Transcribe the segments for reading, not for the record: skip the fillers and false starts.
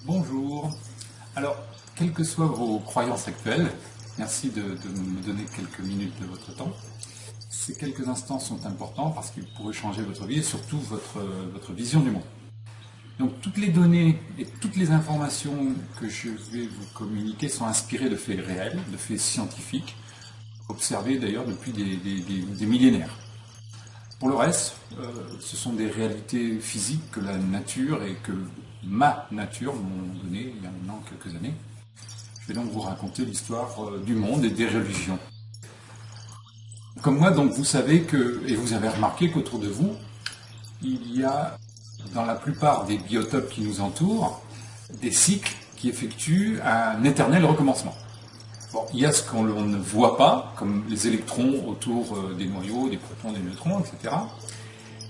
Bonjour. Alors, quelles que soient vos croyances actuelles, merci de me donner quelques minutes de votre temps. Ces quelques instants sont importants parce qu'ils pourraient changer votre vie et surtout votre vision du monde. Donc, toutes les données et toutes les informations que je vais vous communiquer sont inspirées de faits réels, de faits scientifiques, observés d'ailleurs depuis des millénaires. Pour le reste, ce sont des réalités physiques que la nature et que ma nature m'ont donné il y a maintenant quelques années. Je vais donc vous raconter l'histoire du monde et des religions. Comme moi, donc, vous savez que, et vous avez remarqué qu'autour de vous, il y a, dans la plupart des biotopes qui nous entourent, des cycles qui effectuent un éternel recommencement. Bon, il y a ce qu'on ne voit pas, comme les électrons autour des noyaux, des protons, des neutrons, etc.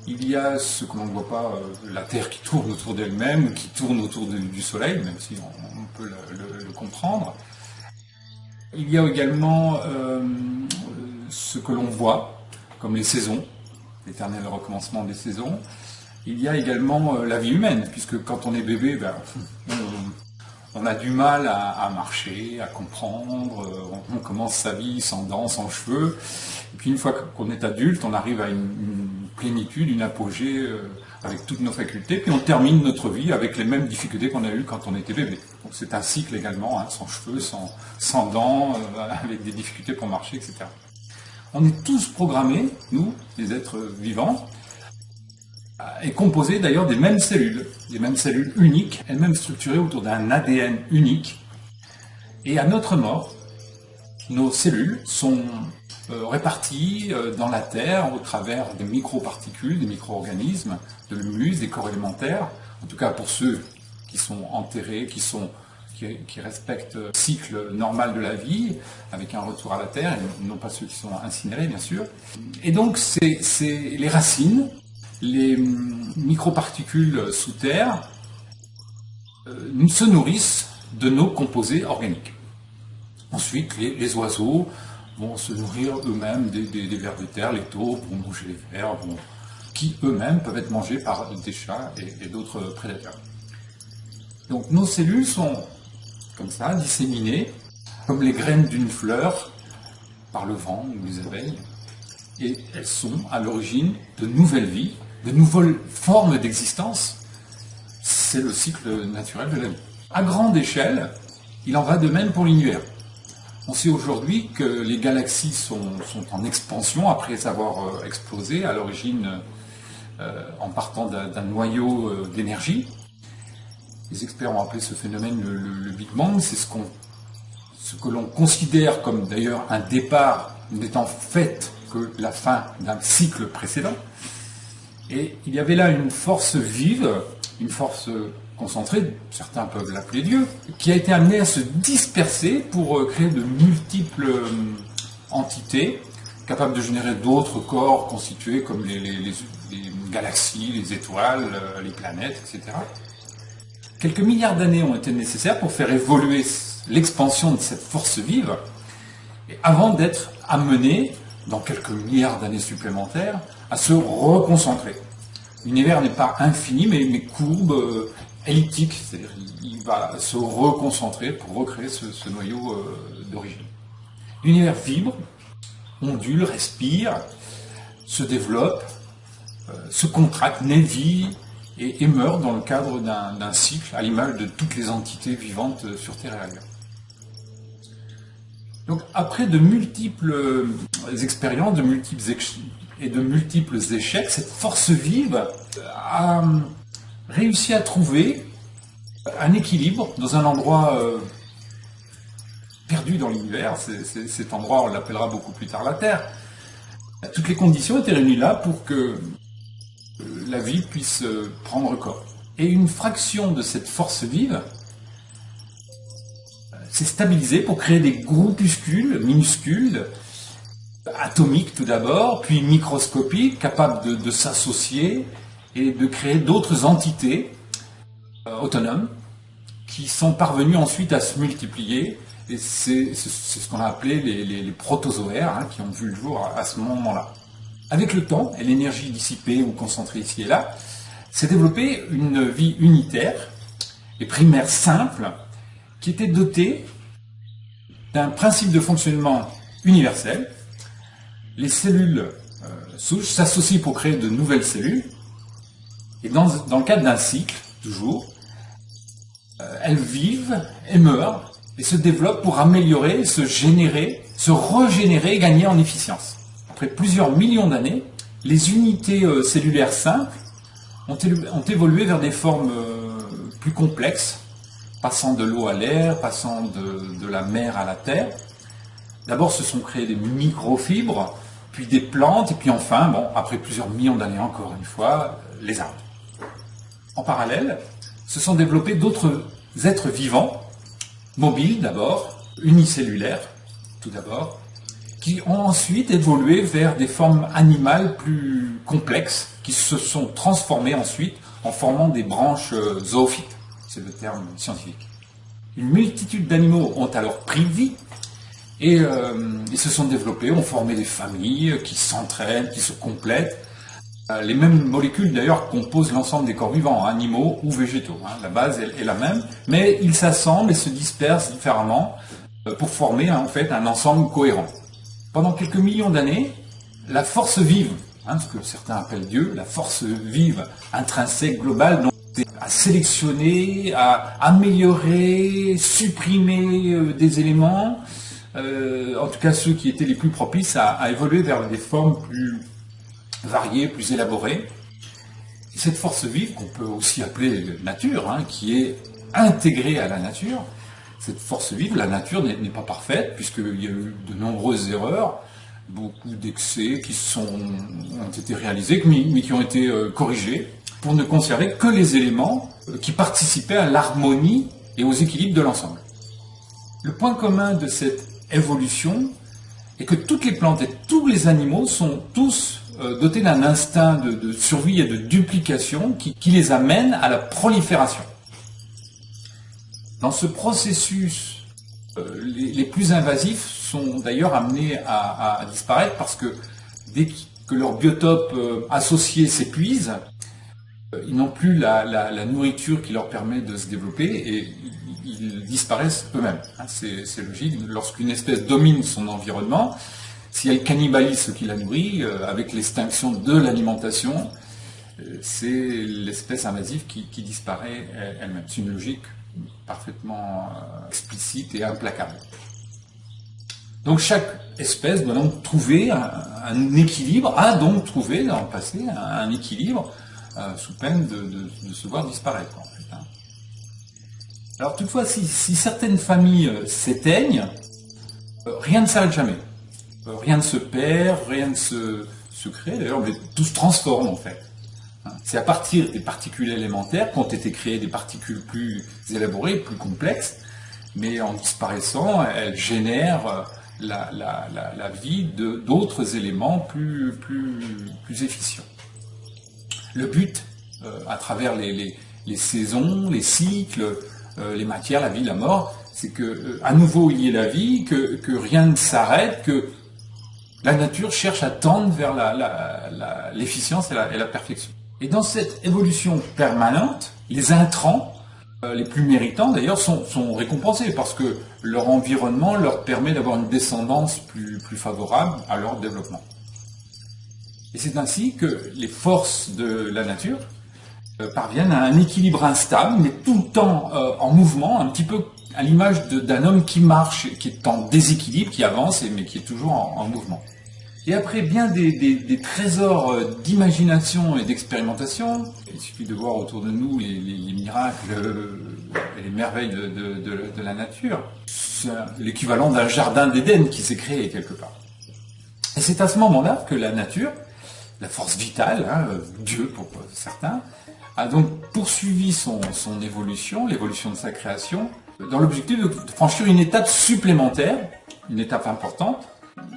Il y a ce que l'on ne voit pas, la Terre qui tourne autour d'elle-même, qui tourne autour du Soleil, même si on peut le comprendre. Il y a également ce que l'on voit, comme les saisons, l'éternel recommencement des saisons. Il y a également la vie humaine, puisque quand on est bébé, on a du mal à marcher, à comprendre, on commence sa vie sans dents, sans cheveux, et puis une fois qu'on est adulte, on arrive à une plénitude, une apogée avec toutes nos facultés, puis on termine notre vie avec les mêmes difficultés qu'on a eues quand on était bébé. Donc c'est un cycle également, hein, sans cheveux, sans dents, avec des difficultés pour marcher, etc. On est tous programmés, nous, les êtres vivants, est composé d'ailleurs des mêmes cellules uniques, elles-mêmes structurées autour d'un ADN unique. Et à notre mort, nos cellules sont réparties dans la Terre au travers des microparticules, des micro-organismes, de l'humus, des corps élémentaires, en tout cas pour ceux qui sont enterrés, qui respectent le cycle normal de la vie, avec un retour à la Terre, et non pas ceux qui sont incinérés, bien sûr. Et donc, c'est les racines, les microparticules sous terre se nourrissent de nos composés organiques. Ensuite, les oiseaux vont se nourrir eux-mêmes des vers de terre, les taupes vont manger les vers, qui eux-mêmes peuvent être mangés par des chats et d'autres prédateurs. Donc nos cellules sont comme ça, disséminées, comme les graines d'une fleur, par le vent ou les abeilles, et elles sont à l'origine de nouvelles vies, de nouvelles formes d'existence. C'est le cycle naturel de la vie. À grande échelle, il en va de même pour l'univers. On sait aujourd'hui que les galaxies sont en expansion après avoir explosé à l'origine en partant d'un noyau d'énergie. Les experts ont appelé ce phénomène le Big Bang. C'est ce que l'on considère comme d'ailleurs un départ n'étant fait que la fin d'un cycle précédent. Et il y avait là une force vive, une force concentrée, certains peuvent l'appeler Dieu, qui a été amenée à se disperser pour créer de multiples entités capables de générer d'autres corps constitués comme les galaxies, les étoiles, les planètes, etc. Quelques milliards d'années ont été nécessaires pour faire évoluer l'expansion de cette force vive, et avant d'être amenée, dans quelques milliards d'années supplémentaires, à se reconcentrer. L'univers n'est pas infini, mais courbe, elliptique, c'est-à-dire qu'il va se reconcentrer pour recréer ce noyau d'origine. L'univers vibre, ondule, respire, se développe, se contracte, naît, vit et meurt dans le cadre d'un cycle, à l'image de toutes les entités vivantes sur Terre et ailleurs. Donc après de multiples expériences, de multiples échecs, cette force vive a réussi à trouver un équilibre dans un endroit perdu dans l'univers. Cet endroit, on l'appellera beaucoup plus tard la Terre. Toutes les conditions étaient réunies là pour que la vie puisse prendre corps. Et une fraction de cette force vive s'est stabilisée pour créer des groupuscules minuscules, atomiques tout d'abord, puis microscopiques, capables de s'associer et de créer d'autres entités autonomes qui sont parvenues ensuite à se multiplier. Et c'est ce qu'on a appelé les protozoaires, hein, qui ont vu le jour à ce moment-là. Avec le temps et l'énergie dissipée ou concentrée ici et là, s'est développée une vie unitaire et primaire simple qui était doté d'un principe de fonctionnement universel. Les cellules souches s'associent pour créer de nouvelles cellules et dans le cadre d'un cycle, toujours, elles vivent et meurent et se développent pour améliorer, se régénérer et gagner en efficience. Après plusieurs millions d'années, les unités cellulaires simples ont évolué vers des formes plus complexes, passant de l'eau à l'air, passant de la mer à la terre. D'abord se sont créées des microfibres, puis des plantes, et puis enfin, après plusieurs millions d'années encore une fois, les arbres. En parallèle, se sont développés d'autres êtres vivants, mobiles d'abord, unicellulaires tout d'abord, qui ont ensuite évolué vers des formes animales plus complexes, qui se sont transformées ensuite en formant des branches zoophytes. C'est le terme scientifique. Une multitude d'animaux ont alors pris vie et se sont développés, ont formé des familles qui s'entraînent, qui se complètent. Les mêmes molécules d'ailleurs composent l'ensemble des corps vivants, animaux ou végétaux. La base est la même, mais ils s'assemblent et se dispersent différemment pour former en fait un ensemble cohérent. Pendant quelques millions d'années, la force vive, ce que certains appellent Dieu, la force vive intrinsèque globale, donc à sélectionner, à améliorer, supprimer des éléments, en tout cas ceux qui étaient les plus propices à évoluer vers des formes plus variées, plus élaborées. Et cette force vive, qu'on peut aussi appeler nature, qui est intégrée à la nature, cette force vive, la nature n'est pas parfaite, puisqu'il y a eu de nombreuses erreurs, beaucoup d'excès qui ont été réalisés, mais qui ont été corrigés, pour ne conserver que les éléments qui participaient à l'harmonie et aux équilibres de l'ensemble. Le point commun de cette évolution est que toutes les plantes et tous les animaux sont tous dotés d'un instinct de survie et de duplication qui les amène à la prolifération. Dans ce processus, les plus invasifs sont d'ailleurs amenés à disparaître parce que dès que leur biotope associé s'épuise, ils n'ont plus la nourriture qui leur permet de se développer et ils disparaissent eux-mêmes. C'est logique. Lorsqu'une espèce domine son environnement, si elle cannibalise ce qui la nourrit, avec l'extinction de l'alimentation, c'est l'espèce invasive qui disparaît elle-même. C'est une logique parfaitement explicite et implacable. Donc chaque espèce doit donc trouver un équilibre, a donc trouvé dans le passé un équilibre sous peine de se voir disparaître. En fait. Alors toutefois, si certaines familles s'éteignent, rien ne s'arrête jamais. Rien ne se perd, rien ne se crée, d'ailleurs tout se transforme en fait. C'est à partir des particules élémentaires qu'ont été créées des particules plus élaborées, plus complexes, mais en disparaissant, elles génèrent la vie d'autres éléments plus efficients. Le but, à travers les saisons, les cycles, les matières, la vie, la mort, c'est que à nouveau il y ait la vie, que rien ne s'arrête, que la nature cherche à tendre vers l'efficience et la perfection. Et dans cette évolution permanente, les intrants, les plus méritants d'ailleurs, sont récompensés parce que leur environnement leur permet d'avoir une descendance plus favorable à leur développement. Et c'est ainsi que les forces de la nature parviennent à un équilibre instable, mais tout le temps en mouvement, un petit peu à l'image d'un homme qui marche, qui est en déséquilibre, qui avance, mais qui est toujours en mouvement. Et après bien des trésors d'imagination et d'expérimentation, il suffit de voir autour de nous les miracles et les merveilles de la nature. C'est l'équivalent d'un jardin d'Éden qui s'est créé quelque part. Et c'est à ce moment-là que la nature, la force vitale, Dieu pour certains, a donc poursuivi son évolution, l'évolution de sa création, dans l'objectif de franchir une étape supplémentaire, une étape importante.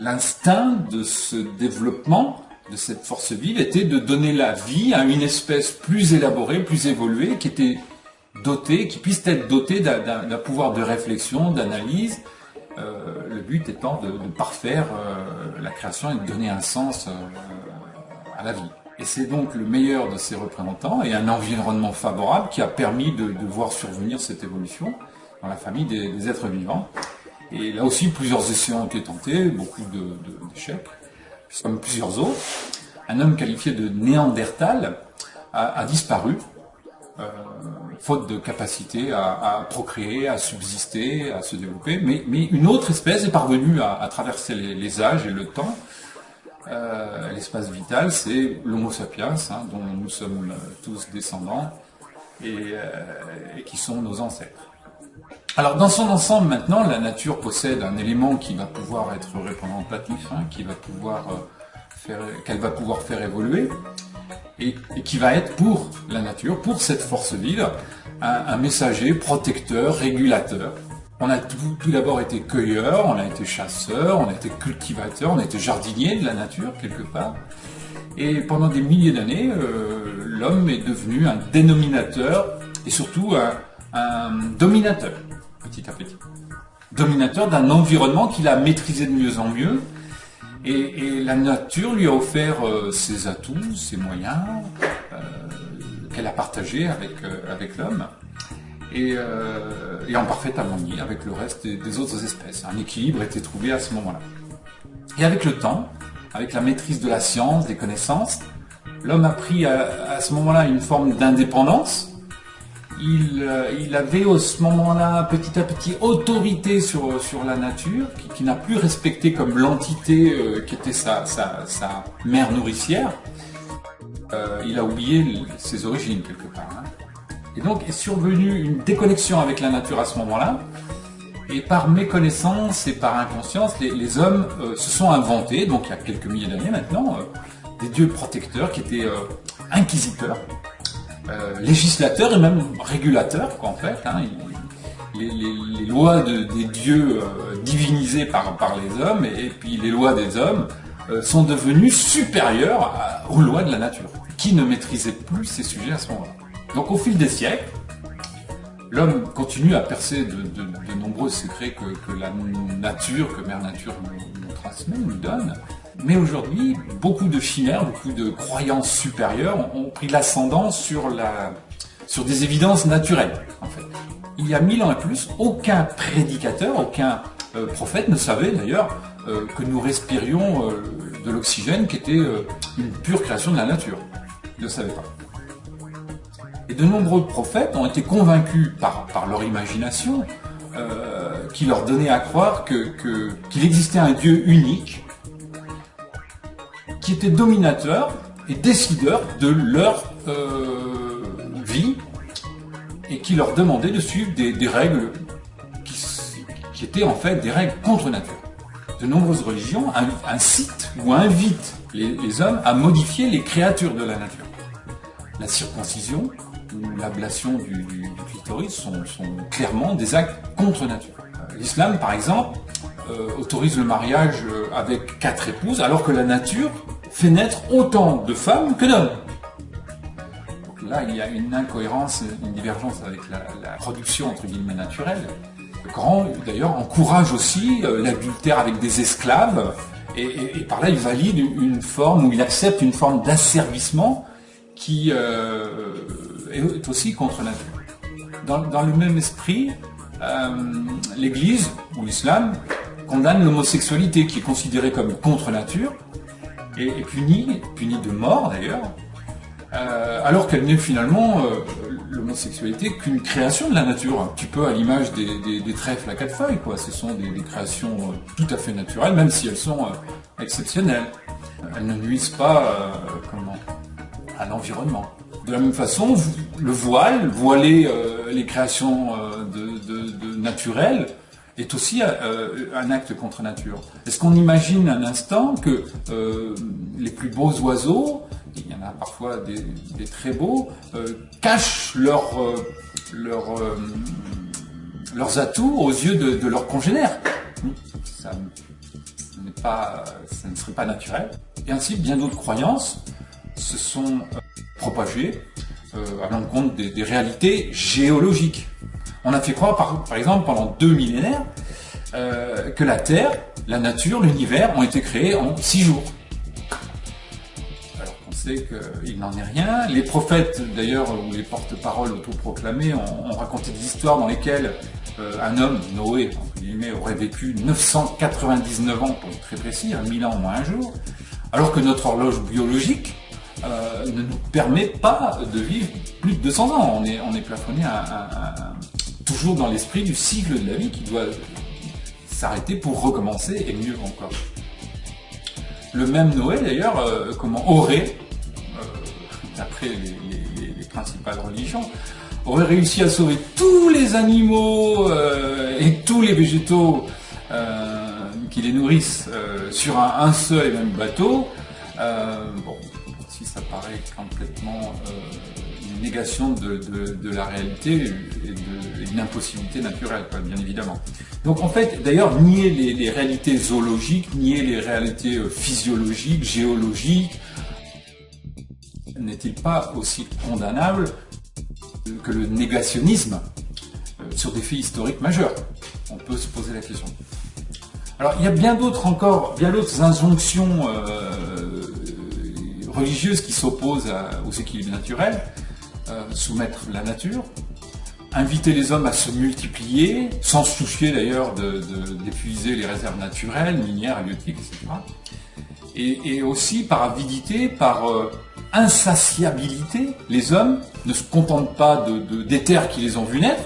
L'instinct de ce développement, de cette force vive, était de donner la vie à une espèce plus élaborée, plus évoluée, qui puisse être dotée d'un pouvoir de réflexion, d'analyse, le but étant de parfaire la création et de donner un sens à la vie. Et c'est donc le meilleur de ces représentants et un environnement favorable qui a permis de voir survenir cette évolution dans la famille des êtres vivants. Et là aussi, plusieurs essais ont été tentés, beaucoup d'échecs, comme plusieurs autres. Un homme qualifié de Néandertal a disparu, faute de capacité à procréer, à subsister, à se développer. Mais une autre espèce est parvenue à traverser les âges et le temps. L'espace vital, c'est l'Homo sapiens, dont nous sommes tous descendants et qui sont nos ancêtres. Alors dans son ensemble maintenant, la nature possède un élément qui va pouvoir être représentatif, qu'elle va pouvoir faire évoluer, et qui va être pour la nature, pour cette force vive, un messager, protecteur, régulateur. On a tout d'abord été cueilleurs, on a été chasseurs, on a été cultivateurs, on a été jardiniers de la nature quelque part. Et pendant des milliers d'années, l'homme est devenu un dénominateur et surtout un dominateur, petit à petit. Dominateur d'un environnement qu'il a maîtrisé de mieux en mieux. Et la nature lui a offert ses atouts, ses moyens, qu'elle a partagés avec l'homme. Et en parfaite harmonie avec le reste des autres espèces. Un équilibre a été trouvé à ce moment-là. Et avec le temps, avec la maîtrise de la science, des connaissances, l'homme a pris à ce moment-là une forme d'indépendance. Il avait à ce moment-là, petit à petit, autorité sur la nature, qui n'a plus respecté comme l'entité qui était sa mère nourricière. Il a oublié ses origines quelque part. Et donc est survenue une déconnexion avec la nature à ce moment-là, et par méconnaissance et par inconscience, les hommes se sont inventés, donc il y a quelques milliers d'années maintenant, des dieux protecteurs qui étaient inquisiteurs, législateurs et même régulateurs, quoi, en fait. Les lois des dieux divinisées par les hommes, et puis les lois des hommes sont devenues supérieures aux lois de la nature, qui ne maîtrisaient plus ces sujets à ce moment-là. Donc au fil des siècles, l'homme continue à percer de nombreux secrets que la nature, que Mère Nature nous transmet, nous donne. Mais aujourd'hui, beaucoup de chimères, beaucoup de croyances supérieures ont pris l'ascendant sur des évidences naturelles, en fait. Il y a 1000 ans et plus, aucun prédicateur, aucun prophète ne savait d'ailleurs que nous respirions de l'oxygène qui était une pure création de la nature. Il ne le savait pas. Et de nombreux prophètes ont été convaincus par leur imagination qui leur donnait à croire qu'il existait un Dieu unique qui était dominateur et décideur de leur vie et qui leur demandait de suivre des règles qui étaient en fait des règles contre nature. De nombreuses religions incitent ou invitent les hommes à modifier les créatures de la nature. La circoncision ou l'ablation du clitoris sont clairement des actes contre nature. L'islam, par exemple, autorise le mariage avec 4 épouses, alors que la nature fait naître autant de femmes que d'hommes. Donc là, il y a une incohérence, une divergence avec la production entre guillemets naturelle. Le Coran, d'ailleurs, encourage aussi l'adultère avec des esclaves, et par là, il valide une forme, ou il accepte une forme d'asservissement qui est aussi contre nature. Dans le même esprit, l'Église, ou l'islam, condamne l'homosexualité, qui est considérée comme contre nature, et punie de mort d'ailleurs, alors qu'elle n'est finalement l'homosexualité qu'une création de la nature, un petit peu à l'image des trèfles à 4 feuilles, quoi. Ce sont des créations tout à fait naturelles, même si elles sont exceptionnelles. Elles ne nuisent pas à l'environnement. De la même façon, le voiler les créations naturelles, est aussi un acte contre nature. Est-ce qu'on imagine un instant que les plus beaux oiseaux, il y en a parfois des très beaux, cachent leurs atouts aux yeux de leurs congénères? Ça ne serait pas naturel. Et ainsi, bien d'autres croyances se sont propagées à l'encontre des réalités géologiques. On a fait croire, par exemple, pendant 2 millénaires, que la Terre, la nature, l'univers ont été créés en 6 jours. Alors qu'on sait qu'il n'en est rien. Les prophètes, d'ailleurs, ou les porte-paroles autoproclamés, ont raconté des histoires dans lesquelles un homme, Noé, entre guillemets, aurait vécu 999 ans, pour être très précis, 1000 ans moins un jour, alors que notre horloge biologique ne nous permet pas de vivre plus de 200 ans. On est plafonné toujours dans l'esprit du cycle de la vie qui doit s'arrêter pour recommencer, et mieux encore. Le même Noé, d'ailleurs, aurait, d'après les principales religions, aurait réussi à sauver tous les animaux et tous les végétaux qui les nourrissent sur un seul et même bateau. Bon, si ça paraît complètement une négation de la réalité et d'une impossibilité naturelle, bien évidemment. Donc en fait, d'ailleurs, nier les réalités zoologiques, nier les réalités physiologiques, géologiques, n'est-il pas aussi condamnable que le négationnisme sur des faits historiques majeurs? On peut se poser la question. Alors il y a bien d'autres injonctions religieuses qui s'opposent aux équilibres naturels. Soumettre la nature, inviter les hommes à se multiplier, sans se soucier d'ailleurs d'épuiser les réserves naturelles, minières, halieutiques, etc. Et aussi par avidité, par insatiabilité, les hommes ne se contentent pas des terres qui les ont vus naître,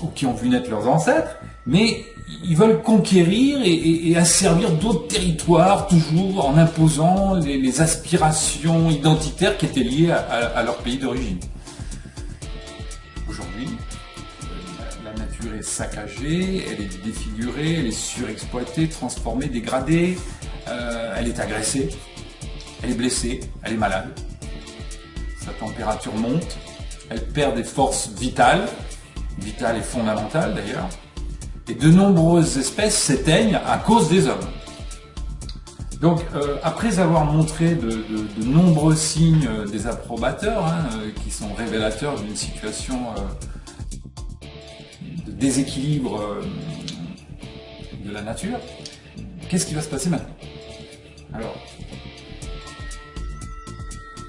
ou qui ont vu naître leurs ancêtres, mais ils veulent conquérir et asservir d'autres territoires, toujours en imposant les aspirations identitaires qui étaient liées à leur pays d'origine. Aujourd'hui, la nature est saccagée, elle est défigurée, elle est surexploitée, transformée, dégradée, elle est agressée, elle est blessée, elle est malade, sa température monte, elle perd des forces vitales et fondamentales d'ailleurs, et de nombreuses espèces s'éteignent à cause des hommes. Donc, après avoir montré de nombreux signes désapprobateurs, qui sont révélateurs d'une situation de déséquilibre de la nature, qu'est-ce qui va se passer maintenant? Alors,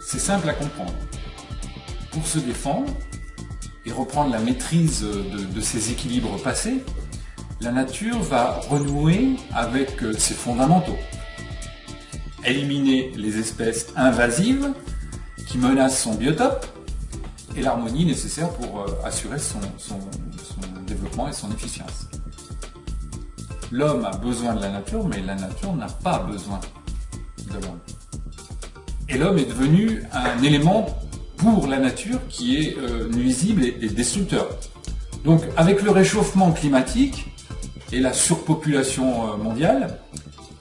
c'est simple à comprendre. Pour se défendre et reprendre la maîtrise de ces équilibres passés, la nature va renouer avec ses fondamentaux. Éliminer les espèces invasives qui menacent son biotope et l'harmonie nécessaire pour assurer son développement et son efficience. L'homme a besoin de la nature, mais la nature n'a pas besoin de l'homme. Et l'homme est devenu un élément pour la nature qui est nuisible et destructeur. Donc avec le réchauffement climatique et la surpopulation mondiale,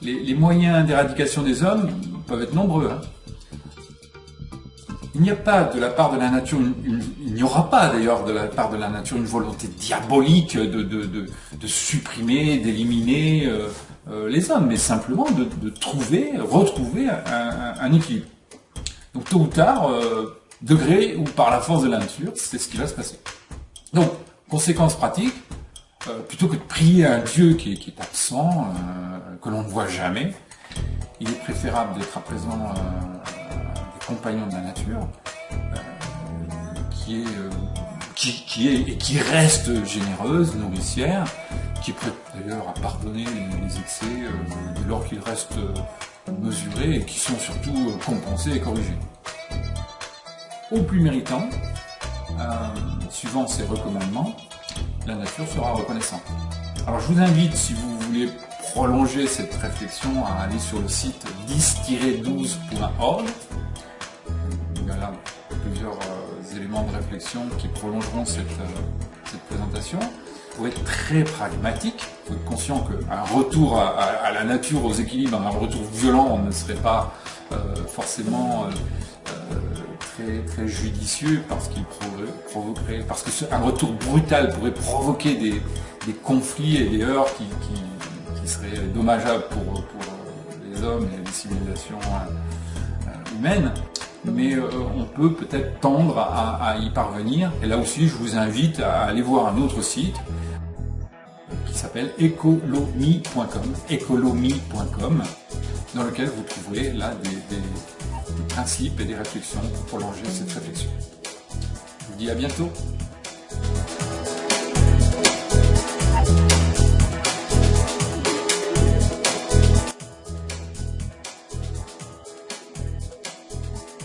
les moyens d'éradication des hommes peuvent être nombreux. Il n'y a pas de la part de la nature, il n'y aura pas d'ailleurs de la part de la nature une volonté diabolique de supprimer, d'éliminer les hommes, mais simplement de retrouver un équilibre. Donc tôt ou tard, de gré ou par la force de la nature, c'est ce qui va se passer. Donc, conséquence pratique, plutôt que de prier un Dieu qui est absent, que l'on ne voit jamais, il est préférable d'être à présent des compagnons de la nature, qui reste généreuse, nourricière, qui est prête d'ailleurs à pardonner les excès dès lors qu'ils restent mesurés et qui sont surtout compensés et corrigés. Au plus méritant, suivant ces recommandements, la nature sera reconnaissante. Alors je vous invite, si vous voulez prolonger cette réflexion, à aller sur le site 10-12.org. Il y a là plusieurs éléments de réflexion qui prolongeront cette présentation. Pour être très pragmatique, il faut être conscient qu'un retour à la nature, aux équilibres, un retour violent ne serait pas forcément très judicieux parce qu'il provoquerait, parce qu'un retour brutal pourrait provoquer des conflits et des heurts qui seraient dommageables pour les hommes et les civilisations humaines. Mais on peut peut-être tendre à y parvenir. Et là aussi, je vous invite à aller voir un autre site qui s'appelle ecolomi.com, dans lequel vous trouverez là principes et des réflexions pour prolonger cette réflexion. Je vous dis à bientôt.